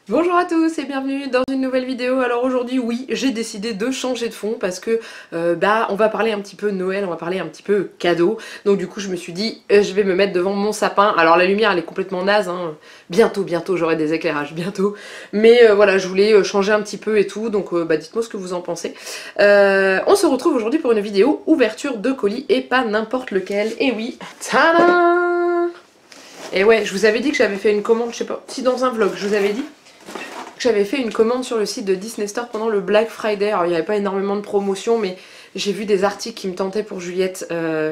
Bonjour à tous et bienvenue dans une nouvelle vidéo. Alors aujourd'hui oui, j'ai décidé de changer de fond parce que on va parler un petit peu Noël, on va parler un petit peu cadeau. Donc du coup je me suis dit je vais me mettre devant mon sapin. Alors la lumière elle est complètement naze hein. Bientôt j'aurai des éclairages, bientôt. Mais voilà, je voulais changer un petit peu et tout, donc dites-moi ce que vous en pensez. On se retrouve aujourd'hui pour une vidéo ouverture de colis et pas n'importe lequel. Et oui, tadam! Et ouais, je vous avais dit que j'avais fait une commande, je sais pas, si dans un vlog je vous avais dit que j'avais fait une commande sur le site de Disney Store pendant le Black Friday. Alors il n'y avait pas énormément de promotion, mais j'ai vu des articles qui me tentaient pour Juliette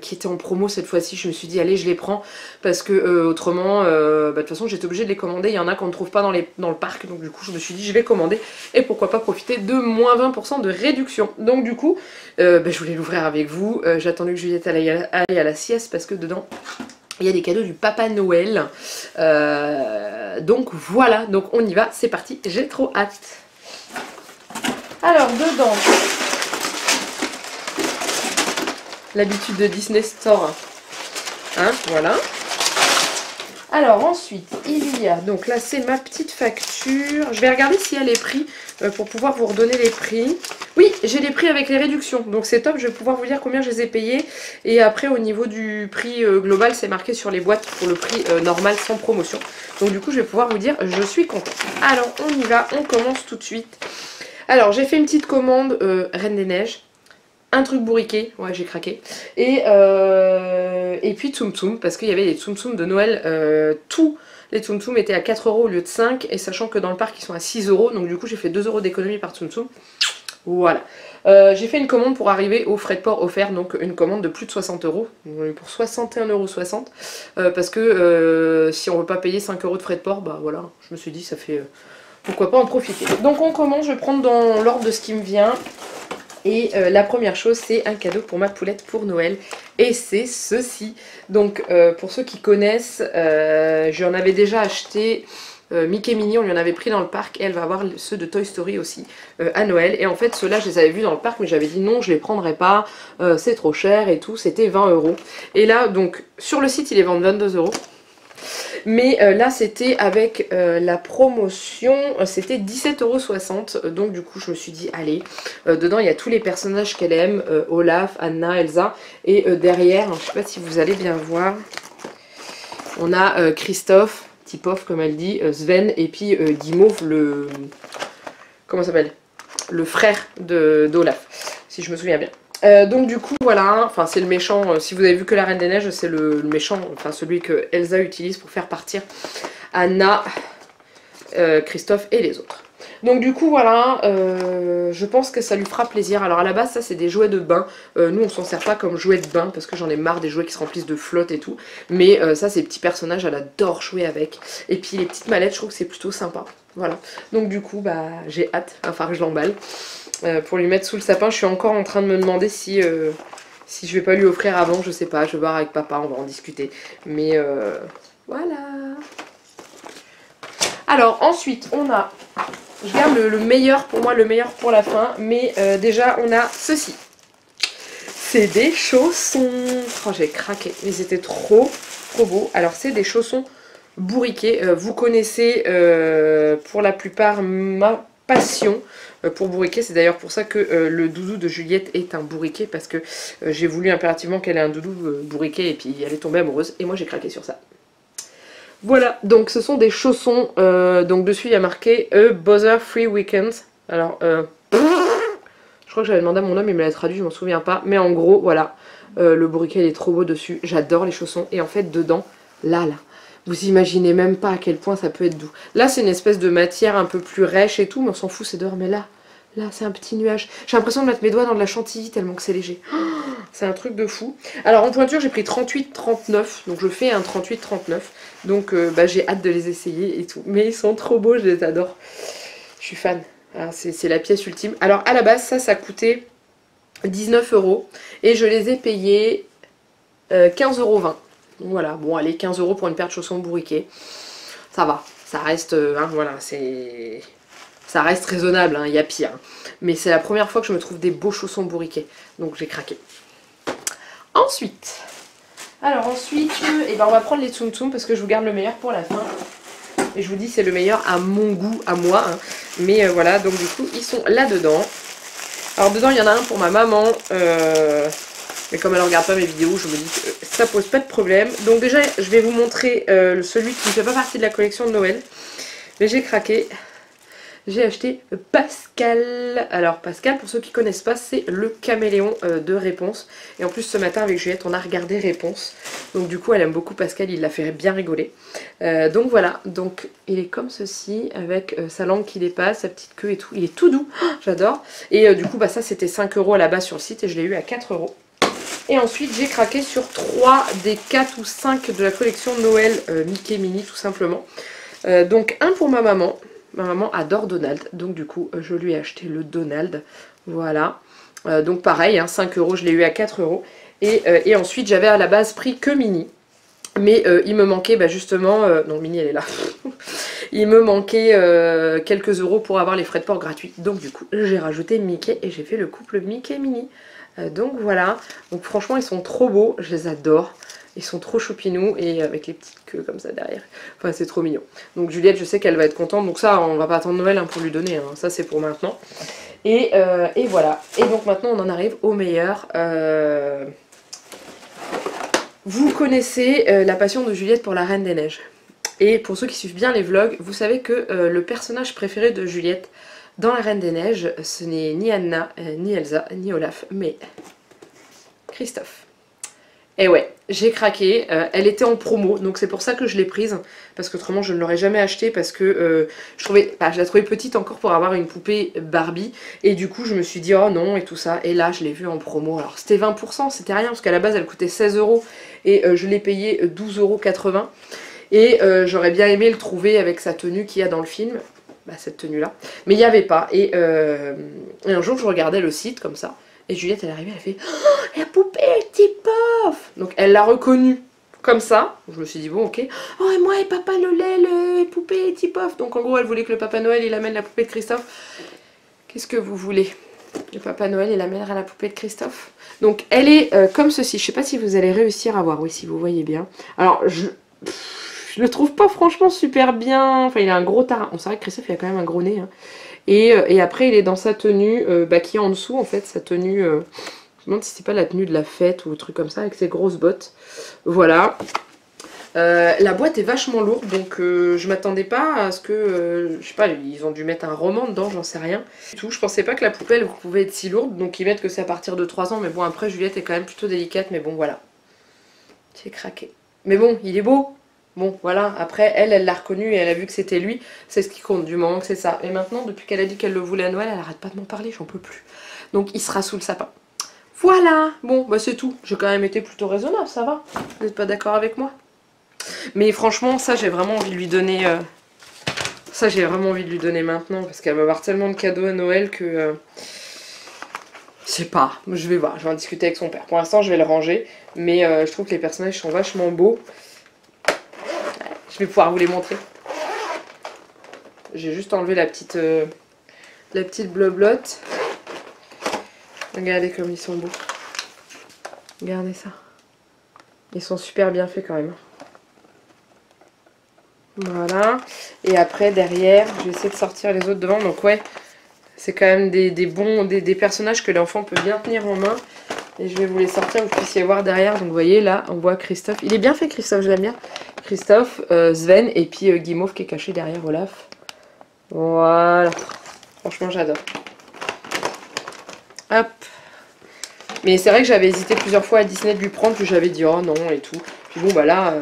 qui étaient en promo cette fois-ci. Je me suis dit allez, je les prends parce que autrement de toute façon j'étais obligée de les commander. Il y en a qu'on ne trouve pas dans le parc, donc du coup je me suis dit je vais commander et pourquoi pas profiter de moins 20% de réduction. Donc du coup je voulais l'ouvrir avec vous. J'ai attendu que Juliette aille à la sieste parce que dedans il y a des cadeaux du Papa Noël. Donc voilà, donc on y va, c'est parti, j'ai trop hâte. Alors dedans, l'habitude de Disney Store. Hein, voilà. Alors ensuite, il y a, donc là c'est ma petite facture. Je vais regarder s'il y a les prix pour pouvoir vous redonner les prix. Oui, j'ai les prix avec les réductions, donc c'est top, je vais pouvoir vous dire combien je les ai payés. Et après au niveau du prix global, c'est marqué sur les boîtes pour le prix normal sans promotion. Donc du coup je vais pouvoir vous dire, je suis contente. Alors on y va, on commence tout de suite. Alors j'ai fait une petite commande Reine des Neiges. Un truc bourriqué, ouais j'ai craqué, et puis Tsum Tsum, parce qu'il y avait les Tsum Tsum de Noël, tous les Tsum Tsum étaient à 4 € au lieu de 5, et sachant que dans le parc ils sont à 6 €, donc du coup j'ai fait 2 € d'économie par Tsum Tsum, voilà. J'ai fait une commande pour arriver aux frais de port offerts, donc une commande de plus de 60 €, pour 61,60 €, parce que si on veut pas payer 5 € de frais de port, bah voilà, je me suis dit ça fait, pourquoi pas en profiter. Donc on commence, je vais prendre dans l'ordre de ce qui me vient. Et la première chose, c'est un cadeau pour ma poulette pour Noël. Et c'est ceci. Donc pour ceux qui connaissent, j'en avais déjà acheté Mickey Minnie, on lui en avait pris dans le parc. Et elle va avoir ceux de Toy Story aussi à Noël. Et en fait ceux-là je les avais vus dans le parc, mais j'avais dit non, je les prendrais pas, c'est trop cher et tout. C'était 20 €. Et là donc sur le site ils les vendent 22 €. Mais là c'était avec la promotion, c'était 17,60 €. Donc du coup je me suis dit allez, dedans il y a tous les personnages qu'elle aime, Olaf, Anna, Elsa. Et derrière, je sais pas si vous allez bien voir, on a Christophe, Tipov comme elle dit, Sven et puis Guimauve, le... comment ça s'appelle, le frère d'Olaf, si je me souviens bien. Donc du coup voilà, enfin c'est le méchant, si vous avez vu que la Reine des Neiges, c'est le méchant, enfin celui que Elsa utilise pour faire partir Anna, Christophe et les autres. Donc du coup voilà, je pense que ça lui fera plaisir. Alors à la base ça c'est des jouets de bain, nous on s'en sert pas comme jouets de bain parce que j'en ai marre des jouets qui se remplissent de flotte et tout. Mais ça c'est petits personnages, elle adore jouer avec. Et puis les petites mallettes je trouve que c'est plutôt sympa. Voilà, donc du coup j'ai hâte, enfin que je l'emballe. Pour lui mettre sous le sapin. Je suis encore en train de me demander si je vais pas lui offrir avant, je sais pas, je vais voir avec papa, on va en discuter. Mais voilà. Alors ensuite on a, je garde le meilleur pour moi, le meilleur pour la fin, mais déjà on a ceci. C'est des chaussons. Oh j'ai craqué, ils étaient trop beaux. Alors c'est des chaussons bourriqués, vous connaissez pour la plupart ma passion pour bourriquet. C'est d'ailleurs pour ça que le doudou de Juliette est un bourriquet, parce que j'ai voulu impérativement qu'elle ait un doudou bourriquet et puis elle est tombée amoureuse et moi j'ai craqué sur ça. Voilà, donc ce sont des chaussons, donc dessus il y a marqué A Bother Free Weekend. Alors je crois que j'avais demandé à mon homme, il me l'a traduit, je m'en souviens pas, mais en gros voilà, le bourriquet il est trop beau dessus, j'adore les chaussons. Et en fait dedans, là vous imaginez même pas à quel point ça peut être doux. Là c'est une espèce de matière un peu plus rêche et tout, mais on s'en fout, c'est dehors. Mais là c'est un petit nuage. J'ai l'impression de mettre mes doigts dans de la chantilly tellement que c'est léger. Oh, c'est un truc de fou. Alors en pointure j'ai pris 38-39, donc je fais un 38-39. Donc j'ai hâte de les essayer et tout. Mais ils sont trop beaux, je les adore. Je suis fan. C'est la pièce ultime. Alors à la base ça coûtait 19 € et je les ai payés 15,20 €. Donc voilà, bon allez, 15 € pour une paire de chaussons bourriquets. Ça va, ça reste, voilà, c'est... Ça reste raisonnable, hein, il y a pire. Mais c'est la première fois que je me trouve des beaux chaussons bourriquets. Donc j'ai craqué. Ensuite, eh ben, on va prendre les Tsum Tsum parce que je vous garde le meilleur pour la fin. Et je vous dis c'est le meilleur à mon goût, à moi. Hein. Mais voilà, donc du coup ils sont là-dedans. Alors dedans il y en a un pour ma maman. Mais comme elle ne regarde pas mes vidéos, je me dis que ça pose pas de problème. Donc déjà je vais vous montrer celui qui ne fait pas partie de la collection de Noël. Mais j'ai craqué. J'ai acheté Pascal. Alors Pascal, pour ceux qui ne connaissent pas, c'est le caméléon de Réponse. Et en plus ce matin avec Juliette, on a regardé Réponse. Donc du coup, elle aime beaucoup Pascal, il l'a fait bien rigoler. Donc voilà, donc il est comme ceci, avec sa langue qui dépasse, sa petite queue et tout. Il est tout doux, j'adore. Et du coup, bah, ça c'était 5 € à la base sur le site et je l'ai eu à 4 €. Et ensuite, j'ai craqué sur 3 des 4 ou 5 de la collection Noël Mickey Mini, tout simplement. Donc un pour ma maman. Ma maman adore Donald, donc du coup je lui ai acheté le Donald, voilà. Donc pareil, hein, 5 €, je l'ai eu à 4 €. Et ensuite j'avais à la base pris que Minnie, mais il me manquait bah, justement, non Minnie elle est là, il me manquait quelques euros pour avoir les frais de port gratuits. Donc du coup j'ai rajouté Mickey et j'ai fait le couple Mickey-Minnie. Donc voilà, donc franchement ils sont trop beaux, je les adore. Ils sont trop choupinous et avec les petites queues comme ça derrière. Enfin, c'est trop mignon. Donc Juliette, je sais qu'elle va être contente. Donc ça, on va pas attendre Noël hein, pour lui donner. Hein. Ça, c'est pour maintenant. Et voilà. Et donc maintenant, on en arrive au meilleur. Vous connaissez la passion de Juliette pour la Reine des Neiges. Et pour ceux qui suivent bien les vlogs, vous savez que le personnage préféré de Juliette dans la Reine des Neiges, ce n'est ni Anna, ni Elsa, ni Olaf, mais Christophe. Et ouais, j'ai craqué, elle était en promo, donc c'est pour ça que je l'ai prise, parce qu'autrement je ne l'aurais jamais achetée, parce que je la trouvais petite encore pour avoir une poupée Barbie, et du coup je me suis dit oh non et tout ça, et là je l'ai vue en promo, alors c'était 20%, c'était rien, parce qu'à la base elle coûtait 16 €, et je l'ai payé 12,80 €, et j'aurais bien aimé le trouver avec sa tenue qu'il y a dans le film, bah, cette tenue là, mais il n'y avait pas, et un jour je regardais le site comme ça, et Juliette, elle est arrivée, elle fait oh, la poupée Tip-Off. Donc elle l'a reconnue comme ça. Je me suis dit bon ok. Oh et moi et Papa Noël, poupée Tip-Off. Donc en gros elle voulait que le Papa Noël il amène la poupée de Christophe. Qu'est-ce que vous voulez? Le Papa Noël il amènera la poupée de Christophe. Donc elle est comme ceci. Je sais pas si vous allez réussir à voir. Oui si vous voyez bien. Alors je le trouve pas franchement super bien. Enfin il a un gros tarin. On sait que Christophe il a quand même un gros nez. Hein. Et après il est dans sa tenue qui est en dessous en fait, sa tenue, je me demande si c'est pas la tenue de la fête ou un truc comme ça, avec ses grosses bottes. Voilà. La boîte est vachement lourde, donc je m'attendais pas à ce que, je sais pas, ils ont dû mettre un roman dedans, j'en sais rien. Tout, je pensais pas que la poupée elle pouvait être si lourde, donc ils mettent que c'est à partir de 3 ans, mais bon après Juliette est quand même plutôt délicate, mais bon voilà. J'ai craqué. Mais bon, il est beau. Bon, voilà, après, elle l'a reconnu et elle a vu que c'était lui. C'est ce qui compte, du moment que c'est ça. Et maintenant, depuis qu'elle a dit qu'elle le voulait à Noël, elle arrête pas de m'en parler, j'en peux plus. Donc, il sera sous le sapin. Voilà. Bon, bah c'est tout. J'ai quand même été plutôt raisonnable, ça va. Vous n'êtes pas d'accord avec moi? Mais franchement, ça, j'ai vraiment envie de lui donner... Ça, j'ai vraiment envie de lui donner maintenant, parce qu'elle va avoir tellement de cadeaux à Noël que... Je sais pas, je vais voir, je vais en discuter avec son père. Pour l'instant, je vais le ranger, mais je trouve que les personnages sont vachement beaux. Je vais pouvoir vous les montrer. J'ai juste enlevé la petite bloblotte. Regardez comme ils sont beaux. Regardez ça. Ils sont super bien faits quand même. Voilà. Et après, derrière, je vais essayer de sortir les autres devant. Donc ouais, c'est quand même des personnages que l'enfant peut bien tenir en main. Et je vais vous les sortir, vous puissiez voir derrière. Donc vous voyez, là, on voit Christophe. Il est bien fait, Christophe, je l'aime bien. Christophe, Sven et puis Guimauve qui est caché derrière Olaf. Voilà. Franchement, j'adore. Hop. Mais c'est vrai que j'avais hésité plusieurs fois à Disney de lui prendre, puis j'avais dit oh non et tout. Puis bon, bah là,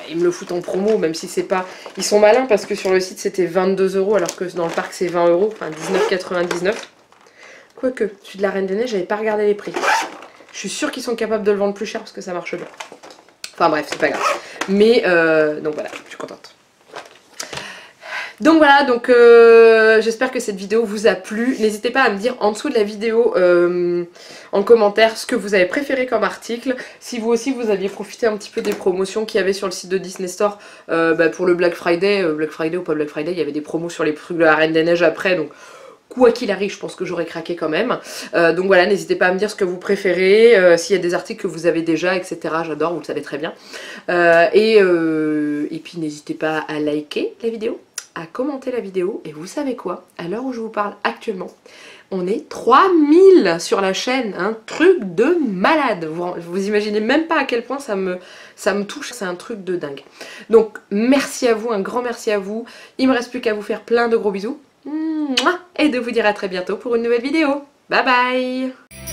ils me le foutent en promo, même si c'est pas... Ils sont malins parce que sur le site c'était 22 €, alors que dans le parc c'est 20 €, enfin 19,99 €. Quoique, celui de la Reine des Neiges, j'avais pas regardé les prix. Je suis sûre qu'ils sont capables de le vendre plus cher parce que ça marche bien. Enfin bref, c'est pas grave. Mais, donc voilà, je suis contente. Donc voilà, donc j'espère que cette vidéo vous a plu. N'hésitez pas à me dire en dessous de la vidéo en commentaire ce que vous avez préféré comme article. Si vous aussi vous aviez profité un petit peu des promotions qu'il y avait sur le site de Disney Store pour le Black Friday ou pas Black Friday, il y avait des promos sur les trucs de la Reine des Neiges après, donc quoi qu'il arrive, je pense que j'aurais craqué quand même. Donc voilà, n'hésitez pas à me dire ce que vous préférez, s'il y a des articles que vous avez déjà, etc. J'adore, vous le savez très bien. Et puis n'hésitez pas à liker la vidéo, à commenter la vidéo. Et vous savez quoi? À l'heure où je vous parle actuellement, on est 3000 sur la chaîne, un truc de malade. Vous imaginez même pas à quel point ça me touche, c'est un truc de dingue. Donc merci à vous, un grand merci à vous. Il me reste plus qu'à vous faire plein de gros bisous. Et de vous dire à très bientôt pour une nouvelle vidéo. Bye bye!